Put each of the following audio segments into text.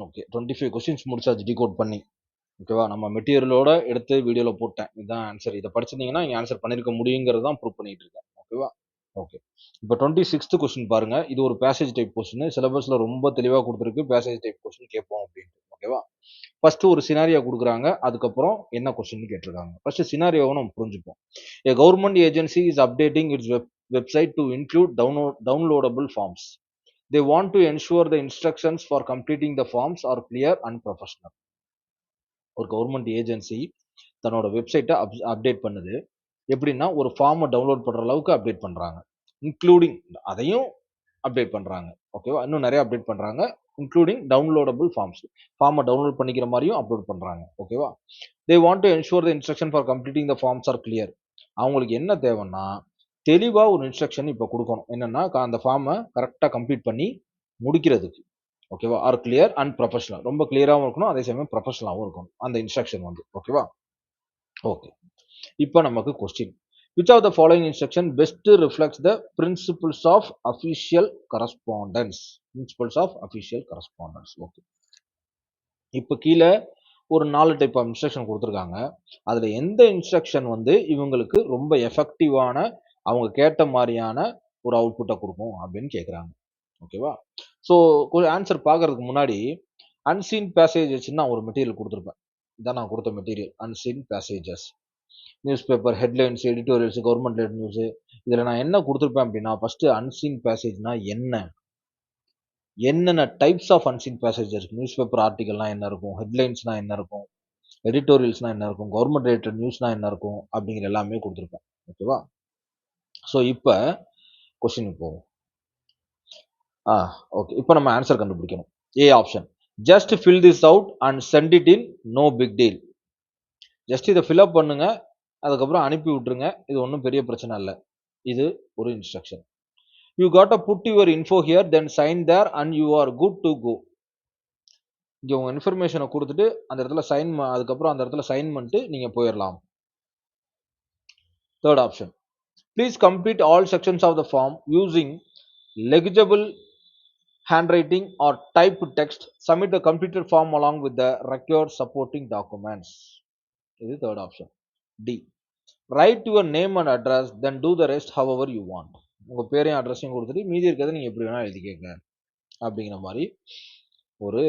Okay 25 questions முடிச்சாச்சு decode பண்ணி. ஓகேவா, நம்ம மெட்டீரியலோட எடுத்து வீடியோல போட்டேன். இதுதான் ஆன்சர். இதை படிச்சிருந்தீங்கன்னா நீங்க ஆன்சர் பண்ணிருக்க முடியுங்கிறது தான் ப்ரூவ் பண்ணிட்டு இருக்கேன். ஓகேவா, ஓகே. இப்போ 26th கொஸ்டின் பாருங்க. இது ஒரு பேசேஜ் டைப் கொஸ்டின். சிலபஸ்ல ரொம்ப தெளிவா கொடுத்துருக்கு. பேசேஜ் டைப் கொஸ்டின் கேட்போம் அப்படின்ட்டு. ஓகேவா, ஃபர்ஸ்ட் ஒரு சினாரியோ கொடுக்குறாங்க. அதுக்கப்புறம் என்ன கொஸ்டின் கேட்டிருக்காங்க. ஃபர்ஸ்ட் சினாரியோவை நம்ம புரிஞ்சுப்போம். A government agency is updating its website to include downloadable forms. They want to ensure the instructions for completing the forms are clear and professional. ஒரு கவர்மெண்ட் ஏஜென்சி தன்னோட வெப்சைட்டை update பண்ணுது. எப்படின்னா ஒரு ஃபார்மை டவுன்லோட் பண்ற அளவுக்கு அப்டேட் பண்றாங்க. இன்க்ளூடிங் அதையும் அப்டேட் பண்றாங்க. ஓகேவா, இன்னும் நிறைய அப்டேட் பண்றாங்க. இன்க்ளூடிங் டவுன்லோடபிள் ஃபார்ம்ஸ், ஃபார்மை டவுன்லோட் பண்ணிக்கிற மாதிரியும் அப்லோட் பண்றாங்க. ஓகேவா, they want to ensure the instruction for completing the forms are clear. அவங்களுக்கு என்ன தேவைன்னா தெளிவா ஒரு இன்ஸ்ட்ரக்ஷன் இப்போ கொடுக்கணும். என்னன்னா அந்த ஃபார்மை கரெக்டாக கம்ப்ளீட் பண்ணி முடிக்கிறதுக்கு. ஓகேவா, ஆர் கிளியர் அண்ட் ப்ரொஃபஷனல், ரொம்ப கிளியராகவும் இருக்கணும், அதே சமயம் ப்ரொஃபஷனலாகவும் இருக்கணும் அந்த இன்ஸ்ட்ரக்ஷன் வந்து. ஓகேவா, ஓகே. இப்போ நமக்கு question, which of the following instruction best reflects the principles of official correspondence? Principles of official correspondence. Okay, இப்போ கீழே ஒரு 4 டைப் ஆஃப் இன்ஸ்ட்ரக்ஷன் கொடுத்துருக்காங்க. அதுல எந்த இன்ஸ்ட்ரக்ஷன் வந்து இவங்களுக்கு ரொம்ப எஃபெக்டிவான, அவங்க கேட்ட மாதிரியான ஒரு அவுட்புட்டை கொடுக்கும் அப்படின்னு கேட்குறாங்க. ஓகேவா, ஸோ ஆன்சர் பார்க்கறதுக்கு முன்னாடி அன்சீன் பேசேஜஸ் நான் ஒரு மெட்டீரியல் கொடுத்துருப்பேன். இதான் நான் கொடுத்த material, unseen passages. News paper headlines, editorials, government late news. இதில் நான் என்ன கொடுத்துருப்பேன் அப்படின்னா, ஃபர்ஸ்ட் அன்சீன் பேசேஜ்னா என்னென்ன டைப்ஸ் ஆஃப் அன்சீன் பேசேஜ் இருக்கு. நியூஸ் பேப்பர் ஆர்டிகல்னா என்ன இருக்கும், ஹெட்லைன்ஸ்னா என்ன இருக்கும், எடிட்டோரியல்ஸ்னா என்ன இருக்கும், கவர்மெண்ட் ரிலேட்டட் நியூஸ்னா என்ன இருக்கும் அப்படிங்கிற எல்லாமே கொடுத்துருப்பேன். ஓகேவா, ஸோ இப்போ கொஸ்டின் போவோம். ஓகே, இப்போ நம்ம ஆன்சர் கண்டுபிடிக்கணும். A option, just fill this out and send it in, no big deal. Just இதை ஃபில் அப் பண்ணுங்க, அதுக்கப்புறம் அனுப்பி விட்டுருங்க, இது ஒன்றும் பெரிய பிரச்சனை இல்லை. இது ஒரு instruction. You got a put your info here then sign there and you are good to go. இங்கே உங்கள் இன்ஃபர்மேஷனை கொடுத்துட்டு அந்த இடத்துல சைன், அதுக்கப்புறம் அந்த இடத்துல சைன் பண்ணிட்டு நீங்கள் போயிடலாம். Third option, please complete all sections of the form using legible handwriting or typed text. Submit the completed form along with the required supporting documents. இது third option. D, write your name and address then do the rest however you want. உங்க பேரையும் அட்ரஸையும் கொடுத்துட்டு மீதி இருக்கிறத நீங்க எப்படி வேணா எழுதிக்கங்க அப்படிங்கிற மாதிரி ஒரு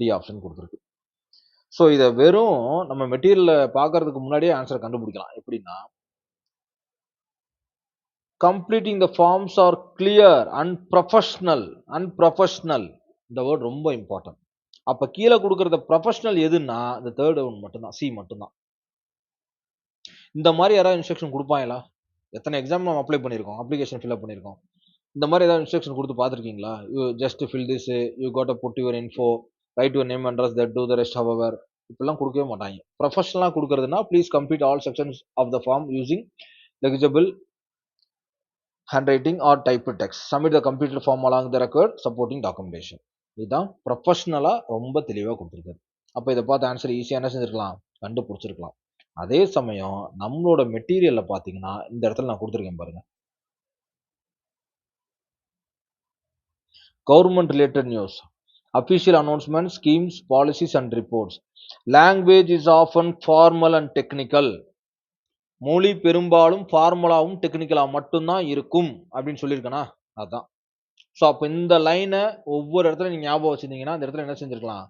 டி ஆப்ஷன் கொடுத்துருக்கு. ஸோ இதை வெறும் நம்ம மெட்டீரியலை பார்க்கறதுக்கு முன்னாடியே ஆன்சர் கண்டுபிடிக்கலாம். எப்படின்னா, completing the forms are clear and professional. இந்த வேர்ட் ரொம்ப இம்பார்ட்டன்ட். அப்ப கீழே கொடுக்கறத ப்ரொஃபஷனல் எதுன்னா இந்த தேர்ட் ஒன் மட்டும்தான், சி மட்டும்தான். இந்த மாதிரி யாராவது இன்ஸ்ட்ரக்ஷன் கொடுப்பாங்களா? எத்தனை எக்ஸாம் நம்ம அப்ளை பண்ணியிருக்கோம், அப்ளிகேஷன் ஃபில்அப் பண்ணியிருக்கோம். இந்த மாதிரி ஏதாவது இன்ஸ்ட்ரக்ஷன் கொடுத்து பார்த்துருக்கீங்களா? You just fill this, you got a put your info, write your name address, that to the rest hour. இப்பெல்லாம் கொடுக்கவே மாட்டாங்க. ப்ரொஃபஷனலாக கொடுக்கறதுனா please complete all sections of the form using legible handwriting or typed text. Submit the completed form along the required supporting documentation. இதுதான் ப்ரொஃபஷனலா ரொம்ப தெளிவாக கொடுத்துருக்காரு. அப்போ இதை பார்த்து ஆன்சர் ஈஸியாக என்ன செஞ்சிருக்கலாம், கண்டுபிடிச்சிருக்கலாம். அதே சமயம் நம்மளோட மெட்டீரியல்ல பார்த்தீங்கன்னா இந்த இடத்துல நான் கொடுத்துருக்கேன் பாருங்க, government related news, official announcement, schemes, policies and reports. Language is often formal and technical. மொழி பெரும்பாலும் ஃபார்முலாவும் டெக்னிக்கலா மட்டும்தான் இருக்கும் அப்படின்னு சொல்லியிருக்கேனா, அதான். ஸோ அப்போ இந்த லைனை ஒவ்வொரு இடத்துல நீங்க ஞாபகம் வச்சிருந்தீங்கன்னா இந்த இடத்துல என்ன செஞ்சிருக்கலாம்,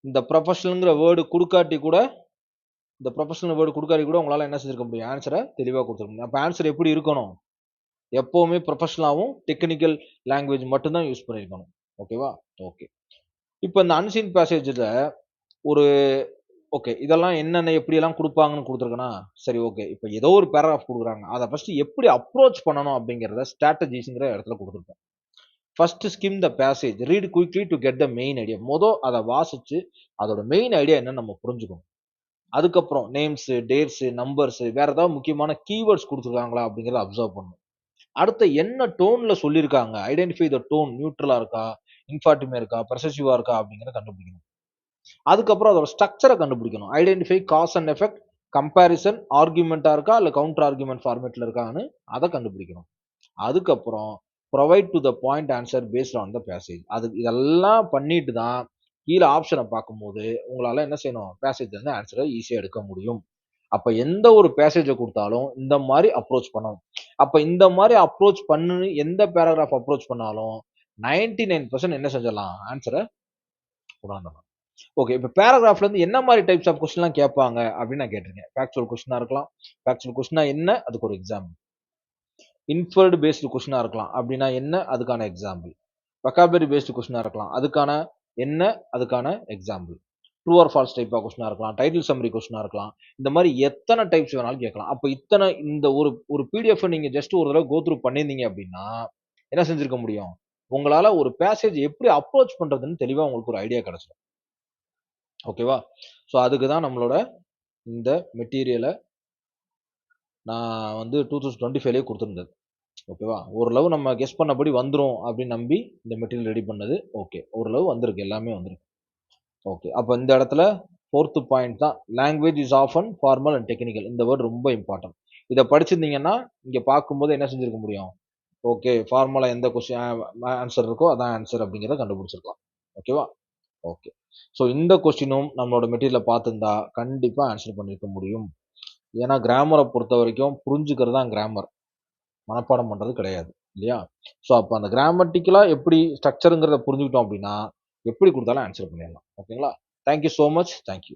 இந்த ப்ரொஃபஷனல்ங்கிற வேர்டு கொடுக்காட்டி கூட, இந்த ப்ரொஃபஷனல் வேர்டு கொடுக்காட்டி கூட உங்களால என்ன செஞ்சிருக்க முடியும், ஆன்சரை தெளிவாக கொடுத்துருக்க முடியும். அப்போ ஆன்சர் எப்படி இருக்கணும், எப்பவுமே ப்ரொஃபஷனலாகவும் டெக்னிக்கல் லாங்குவேஜ் மட்டும்தான் யூஸ் பண்ணியிருக்கணும். ஓகேவா, ஓகே. இப்போ இந்த அன்சீன் பேசேஜில் ஒரு ஓகே, இதெல்லாம் என்னென்ன எப்படியெல்லாம் கொடுப்பாங்கன்னு கொடுத்துருக்கேன்னா, சரி ஓகே. இப்போ ஏதோ ஒரு பேராகிராஃப் கொடுக்குறாங்க, அதை ஃபர்ஸ்ட் எப்படி அப்ரோச் பண்ணணும் அப்படிங்கிறத ஸ்ட்ராட்டஜிஸ்ங்கிற இடத்துல கொடுத்துருக்கேன். First skim the passage, read quickly to get the main idea. மொதல் அதை வாசிச்சு அதோட மெயின் ஐடியா என்னன்னு நம்ம புரிஞ்சுக்கணும். அதுக்கப்புறம் நேம்ஸ், டேட்ஸ், நம்பர்ஸ், வேற ஏதாவது முக்கியமான கீவேர்ட்ஸ் கொடுத்துருக்காங்களா அப்படிங்கிறத அப்சர்வ் பண்ணணும். அடுத்த என்ன டோன்ல சொல்லியிருக்காங்க, ஐடென்டிஃபை த டோன், நியூட்ரலா இருக்கா, இன்ஃபார்டிமே இருக்கா, ப்ரெசசிவா இருக்கா அப்படிங்கிறத கண்டுபிடிக்கணும். அதுக்கப்புறம் அதோட ஸ்ட்ரக்சரை கண்டுபிடிக்கணும். Identify cause and effect, comparison, ஆர்குமெண்டா இருக்கா இல்ல கவுண்டர் ஆர்குமெண்ட் ஃபார்மேட்ல இருக்கான்னு அதை கண்டுபிடிக்கணும். அதுக்கப்புறம் provide to the point answer based on the passage. அது இதெல்லாம் பண்ணிட்டு தான் கீழே ஆப்ஷனை பார்க்கும்போது உங்களால என்ன செய்யணும், பேசேஜ் வந்து ஆன்சரை ஈஸியாக எடுக்க முடியும். அப்ப எந்த ஒரு பேசேஜை கொடுத்தாலும் இந்த மாதிரி அப்ரோச் பண்ணணும். அப்ப இந்த மாதிரி அப்ரோச் பண்ணு, எந்த பேராகிராஃப் அப்ரோச் பண்ணாலும் 99% என்ன செஞ்சிடலாம், ஆன்சரை கொண்டாந்துடலாம். ஓகே, இப்போ பேராகிராஃப்ல இருந்து என்ன மாதிரி டைப்ஸ் ஆஃப் கொஸ்டின்லாம் கேட்பாங்க அப்படின்னு நான் கேட்டிருக்கேன். ஃபேக்சுவல் கொஸ்டினா இருக்கலாம். ஃபேக்சுவல் கொஸ்டினா என்ன, அதுக்கு ஒரு எக்ஸாம்பிள். இன்ஃபர்டு பேஸ்டு கொஸ்டினா இருக்கலாம். அப்படின்னா என்ன, அதுக்கான எக்ஸாம்பிள். வொக்காபுலரி பேஸ்டு கொஸ்டினா இருக்கலாம். அதுக்கான என்ன, அதுக்கான example. True or false type of கொஸ்டினா இருக்கலாம். டைட்டில் சம்மரி கொஸ்டினா இருக்கலாம். இந்த மாதிரி எத்தனை டைப்ஸ் வேணாலும் கேட்கலாம். அப்போ இத்தனை இந்த ஒரு ஒரு பிடிஎஃப் நீங்க ஜஸ்ட் ஒரு தடவை கோ த்ரூ பண்ணியிருந்தீங்க அப்படின்னா என்ன செஞ்சிருக்க முடியும், உங்களால ஒரு பேசேஜ் எப்படி அப்ரோச் பண்றதுன்னு தெளிவா உங்களுக்கு ஒரு ஐடியா கிடைச்சிடும். ஓகேவா? ஸோ அதுக்கு தான் நம்மளோட இந்த மெட்டீரியலை நான் வந்து 2025லயே கொடுத்துருந்தது. ஓகேவா? ஓரளவு நம்ம கெஸ் பண்ணபடி வந்துரும் அப்படின்னு நம்பி இந்த மெட்டீரியல் ரெடி பண்ணது. ஓகே, ஓரளவு வந்திருக்கு, எல்லாமே வந்திருக்கு. ஓகே, அப்போ இந்த இடத்துல 4th பாயிண்ட் தான், language is often formal and technical. இந்த வேர்ட் ரொம்ப இம்பார்ட்டன்ட். இதை படிச்சிருந்தீங்கன்னா இங்க பார்க்கும்போது என்ன செஞ்சிருக்க முடியும், ஓகே ஃபார்மலா எந்த கொஸ்டின் ஆன்சர் இருக்கோ அதான் ஆன்சர் அப்படிங்கிறத கண்டுபிடிச்சிருக்கலாம். ஓகேவா? ஓகே. ஸோ இந்த கொஸ்டினும் நம்மளோட மெட்டீரியலை பார்த்துருந்தா கண்டிப்பா ஆன்சர் பண்ணிருக்க முடியும். ஏன்னா கிராமரை பொறுத்த வரைக்கும் புரிஞ்சுக்கிறது தான் கிராமர், மனப்பாடம் பண்றது கிடையாது இல்லையா? ஸோ அப்போ அந்த கிராமட்டிக்கலா எப்படி ஸ்ட்ரக்சருங்கிறத புரிஞ்சுக்கிட்டோம் அப்படின்னா எப்படி கொடுத்தாலும் ஆன்சர் பண்ணிடலாம். ஓகேங்களா? Thank you so much. தேங்க்யூ.